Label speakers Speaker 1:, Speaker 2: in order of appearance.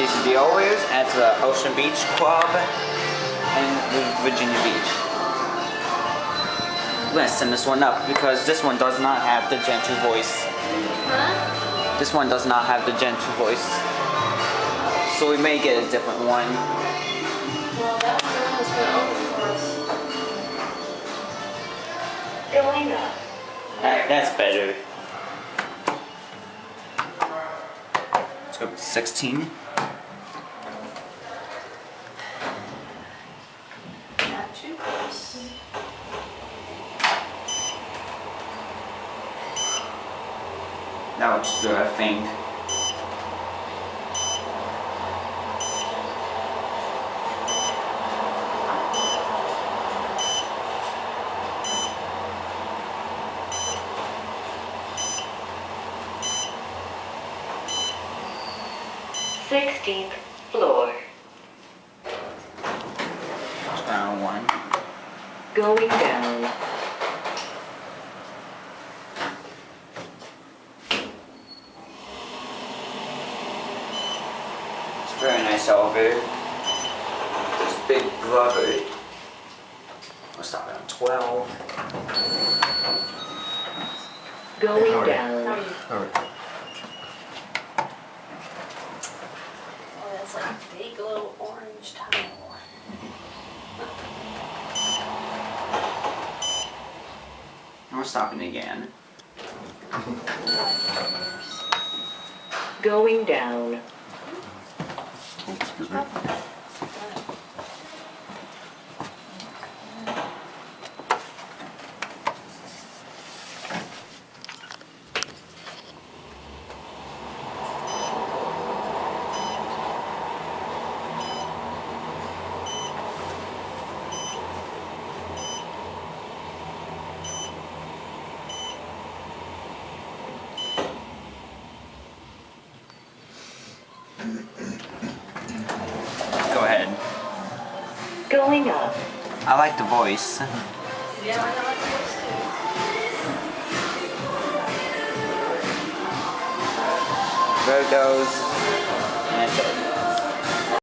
Speaker 1: These are the O's at the Ocean Beach Club in Virginia Beach. I'm gonna send this one up because this one does not have the Gen 2 voice.
Speaker 2: Huh?
Speaker 1: This one does not have the Gen 2 voice. So we may get a different one.
Speaker 2: Well, that one was going to open for us. Going up.
Speaker 1: That's better. Let's go with 16.
Speaker 2: Not too close.
Speaker 1: That looks good, I think.
Speaker 3: Sixteenth floor.
Speaker 1: Round one.
Speaker 3: Going down.
Speaker 1: It's a very nice elevator. There's big rubber. We'll stop at 12.
Speaker 3: Going down.
Speaker 4: Alright.
Speaker 2: Oh, that's like a big little orange tile.
Speaker 1: And we're stopping again.
Speaker 3: Going down.
Speaker 4: Oh, excuse me.
Speaker 1: Go ahead.
Speaker 3: Going up.
Speaker 1: I like the voice.
Speaker 2: Yeah, I like this
Speaker 1: There it goes. And that's it.